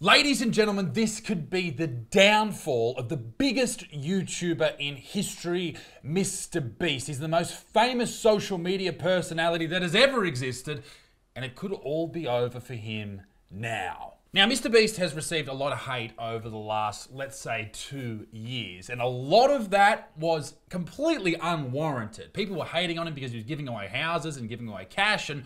Ladies and gentlemen, this could be the downfall of the biggest YouTuber in history, Mr. Beast. He's the most famous social media personality that has ever existed, and it could all be over for him now. Now, Mr. Beast has received a lot of hate over the last, let's say, 2 years, and a lot of that was completely unwarranted. People were hating on him because he was giving away houses and giving away cash, and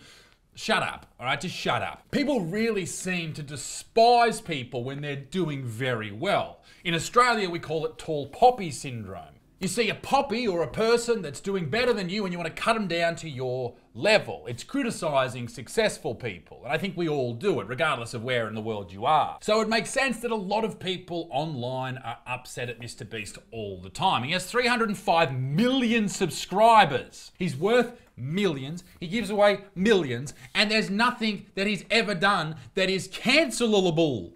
shut up, all right? Just shut up. People really seem to despise people when they're doing very well. In Australia, we call it tall poppy syndrome. You see a poppy or a person that's doing better than you and you want to cut them down to your level. It's criticizing successful people. And I think we all do it, regardless of where in the world you are. So it makes sense that a lot of people online are upset at Mr. Beast all the time. He has 305 million subscribers. He's worth millions. He gives away millions. And there's nothing that he's ever done that is cancelable.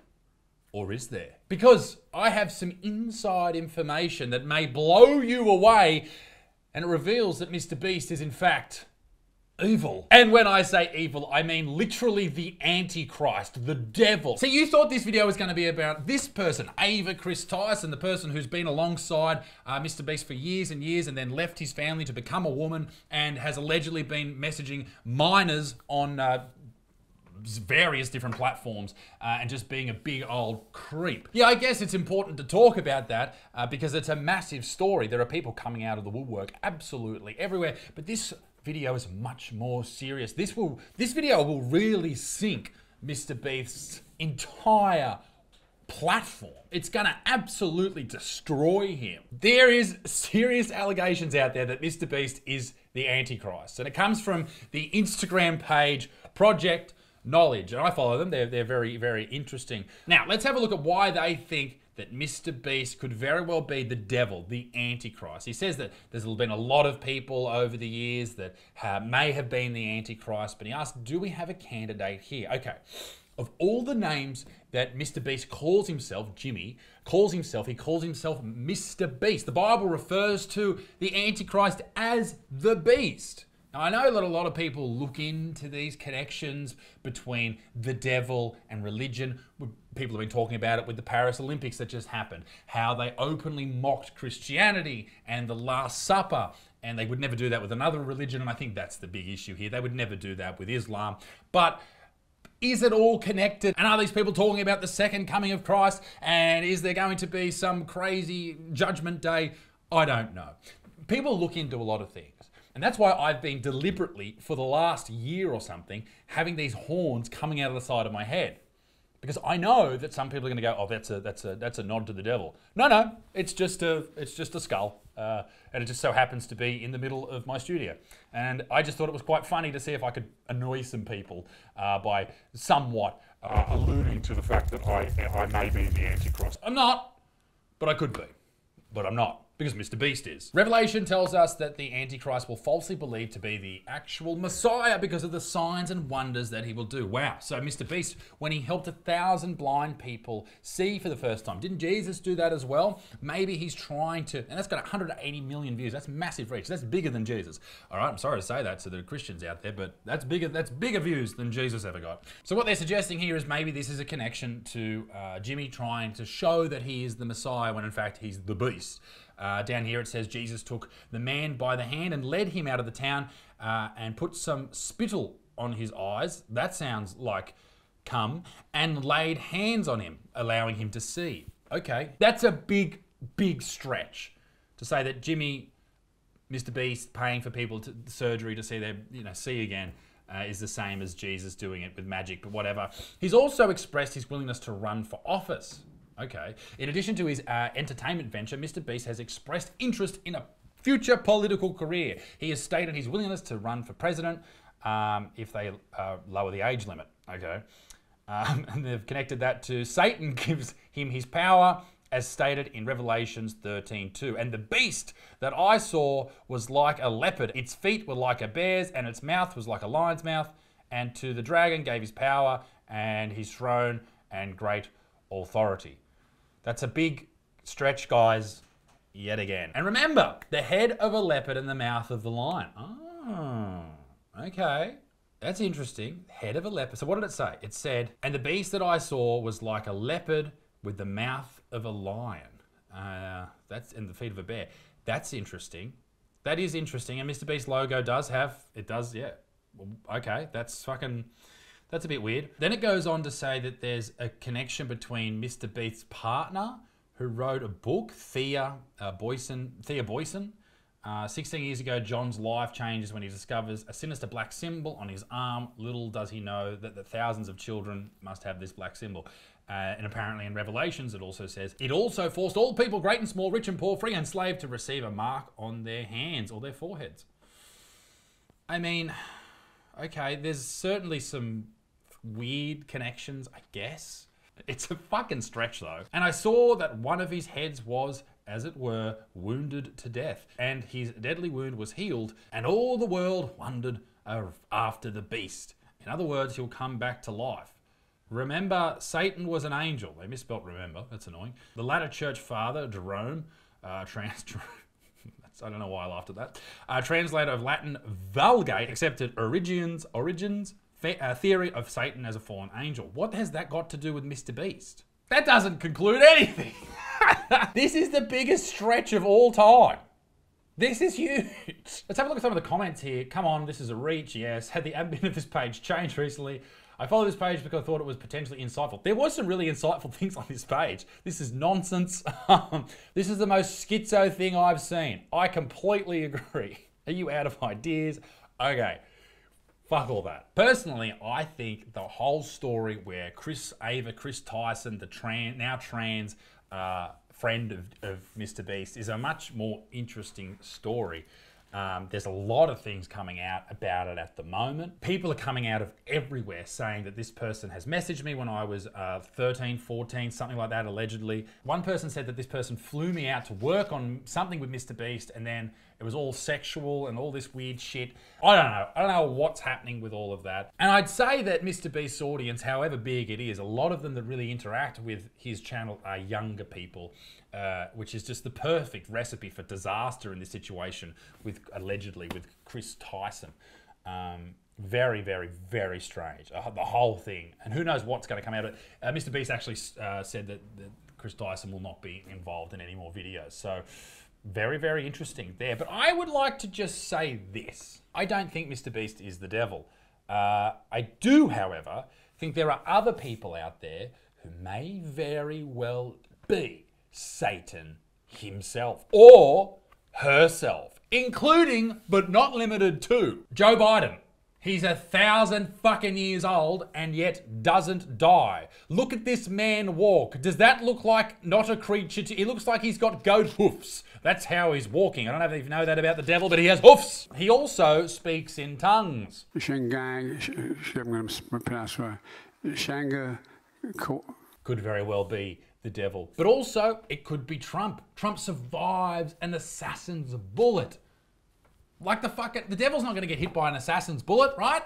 Or is there? Because I have some inside information that may blow you away, and it reveals that Mr. Beast is in fact evil. And when I say evil, I mean literally the Antichrist, the devil. So you thought this video was going to be about this person, Ava Chris Tyson, the person who's been alongside Mr. Beast for years and years and then left his family to become a woman and has allegedly been messaging minors on various different platforms and just being a big old creep. Yeah, I guess it's important to talk about that because it's a massive story. There are people coming out of the woodwork absolutely everywhere, but this video is much more serious. This video will really sink Mr. Beast's entire platform. It's gonna absolutely destroy him. There is serious allegations out there that Mr. Beast is the Antichrist, and it comes from the Instagram page Project Knowledge, and I follow them. They're very, very interesting. Now, let's have a look at why they think that Mr. Beast could very well be the devil, the Antichrist. He says that there's been a lot of people over the years that may have been the Antichrist, but he asked, do we have a candidate here? Okay, of all the names that Mr. Beast calls himself, Jimmy, he calls himself Mr. Beast. The Bible refers to the Antichrist as the Beast. Now, I know that a lot of people look into these connections between the devil and religion. People have been talking about it with the Paris Olympics that just happened, how they openly mocked Christianity and the Last Supper, and they would never do that with another religion, and I think that's the big issue here. They would never do that with Islam. But is it all connected? And are these people talking about the second coming of Christ? And is there going to be some crazy judgment day? I don't know. People look into a lot of things. And that's why I've been deliberately, for the last year or something, having these horns coming out of the side of my head. Because I know that some people are going to go, oh, that's a nod to the devil. No, it's just a skull. And it just so happens to be in the middle of my studio. And I just thought it was quite funny to see if I could annoy some people by somewhat alluding to the fact that I may be the Antichrist. I'm not, but I could be. But I'm not, because Mr. Beast is. Revelation tells us that the Antichrist will falsely believe to be the actual Messiah because of the signs and wonders that he will do. Wow. So Mr. Beast, when he helped 1,000 blind people see for the first time, didn't Jesus do that as well? Maybe he's trying to, and that's got 180 million views. That's massive reach. That's bigger than Jesus. All right, I'm sorry to say that to the Christians out there, but that's bigger views than Jesus ever got. So what they're suggesting here is maybe this is a connection to Jimmy trying to show that he is the Messiah when in fact he's the Beast. Down here it says Jesus took the man by the hand and led him out of the town and put some spittle on his eyes. That sounds like cum. And laid hands on him, allowing him to see. Okay, that's a big, big stretch to say that Jimmy, Mr. Beast, paying for people to surgery to see their, see again is the same as Jesus doing it with magic, but whatever. He's also expressed his willingness to run for office. Okay. In addition to his entertainment venture, Mr. Beast has expressed interest in a future political career. He has stated his willingness to run for president if they lower the age limit. Okay. And they've connected that to Satan gives him his power, as stated in Revelations 13:2. And the beast that I saw was like a leopard. Its feet were like a bear's, and its mouth was like a lion's mouth. And to the dragon gave his power and his throne and great authority. That's a big stretch, guys, yet again. And remember, the head of a leopard and the mouth of the lion. Oh, okay. That's interesting. Head of a leopard. So what did it say? It said, and the beast that I saw was like a leopard with the mouth of a lion. That's in the feet of a bear. That's interesting. That is interesting. And Mr. Beast logo does have, yeah. Okay, that's a bit weird. Then it goes on to say that there's a connection between Mr. Beast's partner, who wrote a book, Thea Boyson. 16 years ago, John's life changes when he discovers a sinister black symbol on his arm. Little does he know that the thousands of children must have this black symbol. And apparently in Revelations, it also says, it also forced all people, great and small, rich and poor, free and slave, to receive a mark on their hands or their foreheads. I mean, okay, there's certainly some weird connections, I guess. It's a fucking stretch though. And I saw that one of his heads was, as it were, wounded to death, and his deadly wound was healed, and all the world wondered after the beast. In other words, he'll come back to life. Remember, Satan was an angel. They misspelt remember. That's annoying. The latter church father, Jerome, I don't know why I laughed at that. Translator of Latin Vulgate, accepted Origen's theory of Satan as a fallen angel. What has that got to do with Mr. Beast? That doesn't conclude anything. This is the biggest stretch of all time. This is huge. Let's have a look at some of the comments here. Come on, this is a reach, yes. Had the admin of this page changed recently? I followed this page because I thought it was potentially insightful. There was some really insightful things on this page. This is nonsense. This is the most schizo thing I've seen. I completely agree. Are you out of ideas? Okay. Fuck all that. Personally, I think the whole story where Chris Tyson, the now trans friend of Mr. Beast, is a much more interesting story. There's a lot of things coming out about it at the moment. People are coming out of everywhere saying that this person has messaged me when I was 13, 14, something like that, allegedly. One person said that this person flew me out to work on something with Mr. Beast, and then it was all sexual and all this weird shit. I don't know what's happening with all of that. And I'd say that Mr. Beast's audience, however big it is, a lot of them that really interact with his channel are younger people, which is just the perfect recipe for disaster in this situation with, allegedly, with Chris Tyson. Very, very, very strange. The whole thing. And who knows what's going to come out of it. Mr. Beast actually said that Chris Tyson will not be involved in any more videos. So very, very interesting there. But I would like to just say this. I don't think Mr. Beast is the devil. I do, however, think there are other people out there who may very well be Satan himself or herself, including, but not limited to, Joe Biden. He's 1,000 fucking years old and yet doesn't die. Look at this man walk. Does that look like not a creature? He looks like he's got goat hoofs. That's how he's walking. I don't know if you know that about the devil, but he has hoofs. He also speaks in tongues. Could very well be the devil. But also, it could be Trump. Trump survives an assassin's bullet. Like the devil's not going to get hit by an assassin's bullet, right?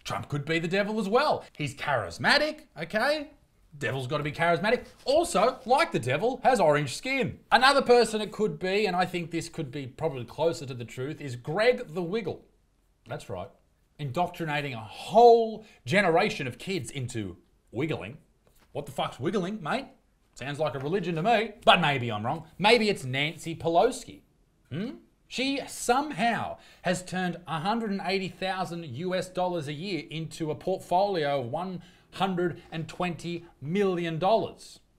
Trump could be the devil as well. He's charismatic, okay? Devil's got to be charismatic. Also, like the devil, has orange skin. Another person it could be, and I think this could be probably closer to the truth, is Greg the Wiggle. That's right. Indoctrinating a whole generation of kids into wiggling. What the fuck's wiggling, mate? Sounds like a religion to me. But maybe I'm wrong. Maybe it's Nancy Pelosi. She somehow has turned $180,000 a year into a portfolio of $120 million.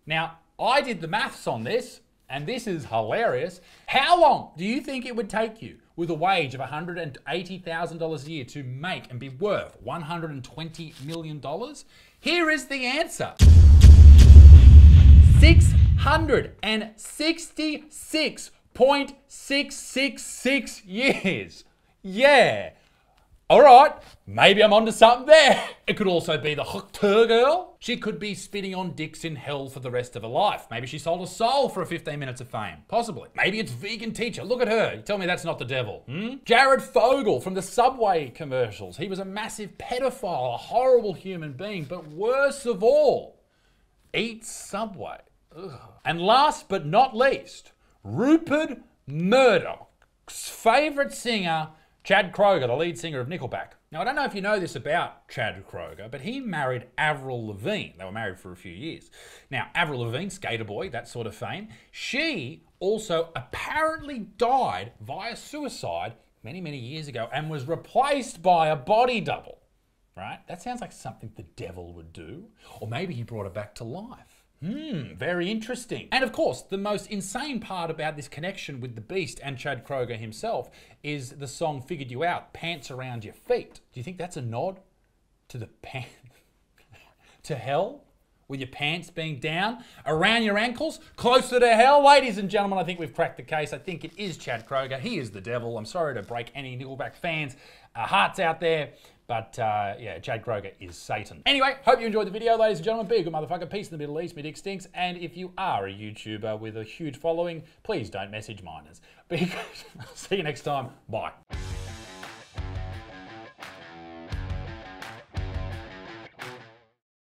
Now, I did the maths on this, and this is hilarious. How long do you think it would take you with a wage of $180,000 a year to make and be worth $120 million? Here is the answer. 666.666 years. Yeah. All right, maybe I'm onto something there. It could also be the Hookter girl. She could be spinning on dicks in hell for the rest of her life. Maybe she sold her soul for 15 minutes of fame. Possibly. Maybe it's vegan teacher. Look at her. You tell me that's not the devil. Jared Fogle from the Subway commercials. He was a massive pedophile, a horrible human being, but worst of all, eats Subway. Ugh. And last but not least, Rupert Murdoch's favourite singer, Chad Kroeger, the lead singer of Nickelback. Now, I don't know if you know this about Chad Kroeger, but he married Avril Lavigne. They were married for a few years. Now, Avril Lavigne, skater boy, that sort of fame, she also apparently died via suicide many, many years ago and was replaced by a body double, right? That sounds like something the devil would do. Or maybe he brought her back to life. Very interesting. And of course, the most insane part about this connection with the Beast and Chad Kroeger himself is the song Figured You Out, Pants Around Your Feet. Do you think that's a nod to the to hell? With your pants being down, around your ankles, closer to hell? Ladies and gentlemen, I think we've cracked the case. I think it is Chad Kroeger. He is the devil. I'm sorry to break any Nickelback fans' hearts out there. But yeah, Chad Kroeger is Satan. Anyway, hope you enjoyed the video, ladies and gentlemen. Be a good motherfucker. Peace in the Middle East. Me dick stinks. And if you are a YouTuber with a huge following, please don't message minors. Be good. See you next time. Bye.